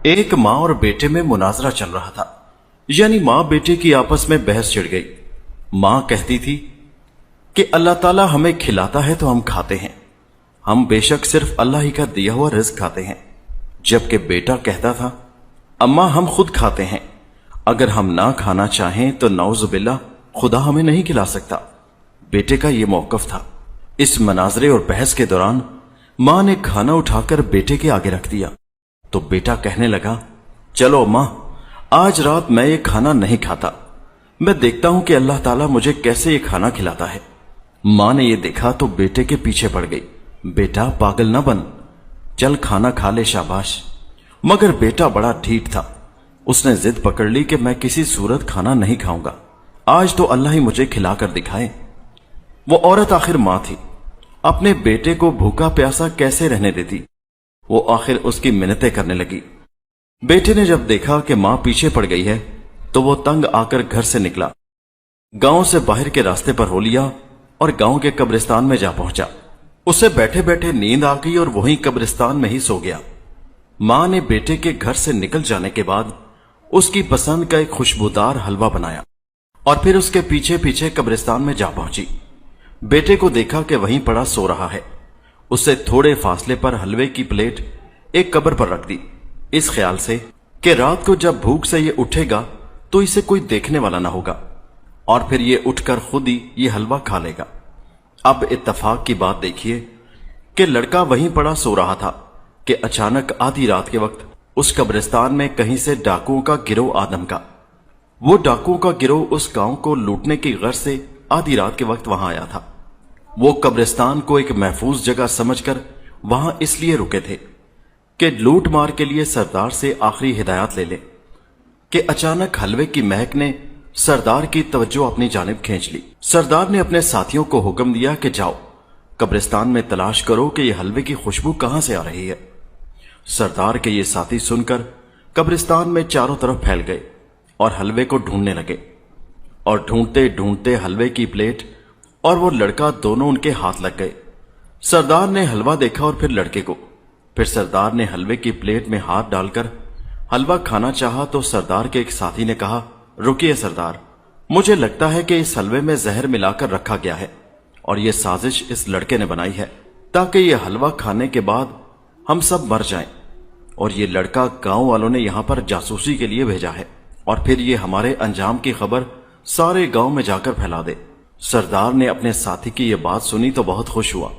ایک माँ और बेटे में मुनाजरा चल रहा था, यानी माँ बेटे की आपस में बहस छिड़ गई। माँ कहती थी कि अल्लाह ताला हमें खिलाता है तो हम खाते हैं, हम बेशक सिर्फ अल्लाह ही का दिया हुआ रिज्क खाते हैं। जबकि बेटा कहता था, अम्मा हम खुद खाते हैं, अगर हम ना खाना चाहें तो नौजुबिल्ला खुदा हमें नहीं खिला सकता। बेटे का ये मौकफ था। इस मनाजरे और बहस के दौरान माँ ने खाना उठाकर बेटे के आगे रख दिया तो बेटा कहने लगा, चलो माँ आज रात मैं ये खाना नहीं खाता, मैं देखता हूं कि अल्लाह ताला मुझे कैसे ये खाना खिलाता है। माँ ने ये देखा तो बेटे के पीछे पड़ गई, बेटा पागल ना बन, चल खाना खा ले, शाबाश। मगर बेटा बड़ा ढीठ था, उसने जिद पकड़ ली कि मैं किसी सूरत खाना नहीं खाऊंगा, आज तो अल्लाह ही मुझे खिलाकर दिखाए। वो औरत आखिर माँ थी, अपने बेटे को भूखा प्यासा कैसे रहने देती। वो आखिर उसकी मिन्नतें करने लगी। बेटे ने जब देखा कि माँ पीछे पड़ गई है तो वो तंग आकर घर से निकला, गांव से बाहर के रास्ते पर हो लिया और गांव के कब्रिस्तान में जा पहुंचा। उसे बैठे बैठे नींद आ गई और वहीं कब्रिस्तान में ही सो गया। माँ ने बेटे के घर से निकल जाने के बाद उसकी पसंद का एक खुशबूदार हलवा बनाया और फिर उसके पीछे पीछे कब्रिस्तान में जा पहुंची। बेटे को देखा कि वहीं पड़ा सो रहा है। उससे थोड़े फासले पर हलवे की प्लेट एक कब्र पर रख दी, इस ख्याल से कि रात को जब भूख से ये उठेगा तो इसे कोई देखने वाला ना होगा और फिर ये उठकर खुद ही ये हलवा खा लेगा। अब इत्तफाक की बात देखिए कि लड़का वहीं पड़ा सो रहा था कि अचानक आधी रात के वक्त उस कब्रिस्तान में कहीं से डाकुओं का गिरोह आ दमका। वो डाकुओं का गिरोह उस गांव को लूटने की गर्ज से आधी रात के वक्त वहां आया था। वो कब्रिस्तान को एक महफूज जगह समझकर वहां इसलिए रुके थे कि लूट मार के लिए सरदार से आखिरी हिदायत ले ले कि अचानक हलवे की महक ने सरदार की तवज्जो अपनी जानिब खींच ली। सरदार ने अपने साथियों को हुक्म दिया कि जाओ कब्रिस्तान में तलाश करो कि यह हलवे की खुशबू कहां से आ रही है। सरदार के ये साथी सुनकर कब्रिस्तान में चारों तरफ फैल गए और हलवे को ढूंढने लगे और ढूंढते ढूंढते हलवे की प्लेट और वो लड़का दोनों उनके हाथ लग गए। सरदार ने हलवा देखा और फिर लड़के को। फिर सरदार ने हलवे की प्लेट में हाथ डालकर हलवा खाना चाहा तो सरदार के एक साथी ने कहा, रुकिए सरदार, मुझे लगता है कि इस हलवे में जहर मिलाकर रखा गया है और यह साजिश इस लड़के ने बनाई है ताकि यह हलवा खाने के बाद हम सब मर जाएं और ये लड़का गांव वालों ने यहां पर जासूसी के लिए भेजा है और फिर ये हमारे अंजाम की खबर सारे गांव में जाकर फैला दे। सरदार ने अपने साथी की यह बात सुनी तो बहुत खुश हुआ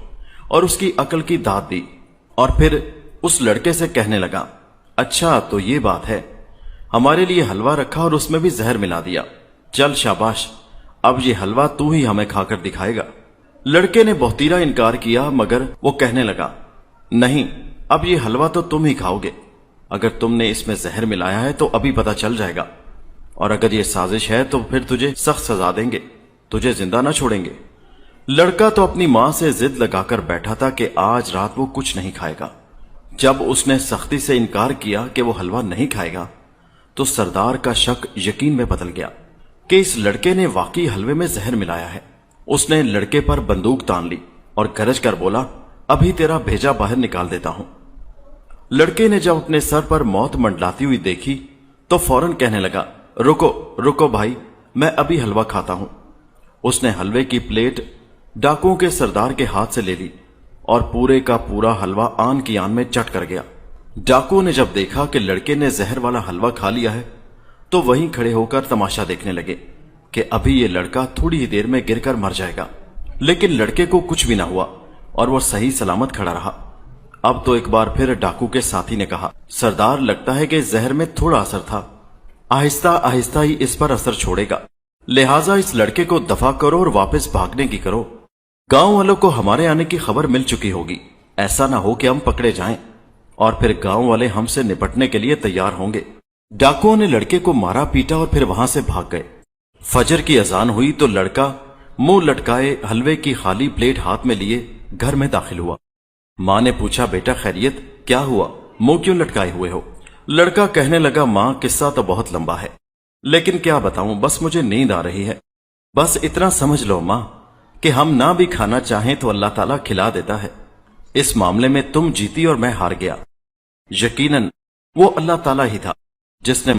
और उसकी अकल की दाद दी और फिर उस लड़के से कहने लगा, अच्छा तो ये बात है, हमारे लिए हलवा रखा और उसमें भी जहर मिला दिया, चल शाबाश, अब ये हलवा तू ही हमें खाकर दिखाएगा। लड़के ने बहुतीरा इनकार किया मगर वो कहने लगा, नहीं, अब ये हलवा तो तुम ही खाओगे, अगर तुमने इसमें जहर मिलाया है तो अभी पता चल जाएगा और अगर ये साजिश है तो फिर तुझे सख्त सजा देंगे, तुझे जिंदा ना छोड़ेंगे। लड़का तो अपनी मां से जिद लगाकर बैठा था कि आज रात वो कुछ नहीं खाएगा। जब उसने सख्ती से इनकार किया कि वो हलवा नहीं खाएगा तो सरदार का शक यकीन में बदल गया कि इस लड़के ने वाकई हलवे में जहर मिलाया है। उसने लड़के पर बंदूक तान ली और गरज कर बोला, अभी तेरा भेजा बाहर निकाल देता हूं। लड़के ने जब अपने सर पर मौत मंडलाती हुई देखी तो फौरन कहने लगा, रुको रुको भाई, मैं अभी हलवा खाता हूं। उसने हलवे की प्लेट डाकुओं के सरदार के हाथ से ले ली और पूरे का पूरा हलवा आन की आन में चट कर गया। डाकुओं ने जब देखा कि लड़के ने जहर वाला हलवा खा लिया है तो वहीं खड़े होकर तमाशा देखने लगे कि अभी ये लड़का थोड़ी ही देर में गिरकर मर जाएगा। लेकिन लड़के को कुछ भी ना हुआ और वो सही सलामत खड़ा रहा। अब तो एक बार फिर डाकू के साथी ने कहा, सरदार लगता है कि जहर में थोड़ा असर था, आहिस्ता आहिस्ता ही इस पर असर छोड़ेगा, लिहाजा इस लड़के को दफा करो और वापस भागने की करो। गांव वालों को हमारे आने की खबर मिल चुकी होगी, ऐसा ना हो कि हम पकड़े जाएं और फिर गांव वाले हमसे निपटने के लिए तैयार होंगे। डाकुओं ने लड़के को मारा पीटा और फिर वहां से भाग गए। फजर की अजान हुई तो लड़का मुंह लटकाए हलवे की खाली प्लेट हाथ में लिए घर में दाखिल हुआ। मां ने पूछा, बेटा खैरियत, क्या हुआ, मुंह क्यों लटकाए हुए हो? लड़का कहने लगा, मां किस्सा तो बहुत लंबा है लेकिन क्या बताऊं, बस मुझे नींद आ रही है। बस इतना समझ लो मां कि हम ना भी खाना चाहें तो अल्लाह ताला खिला देता है। इस मामले में तुम जीती और मैं हार गया। यकीनन وہ اللہ تعالیٰ ہی تھا جس نے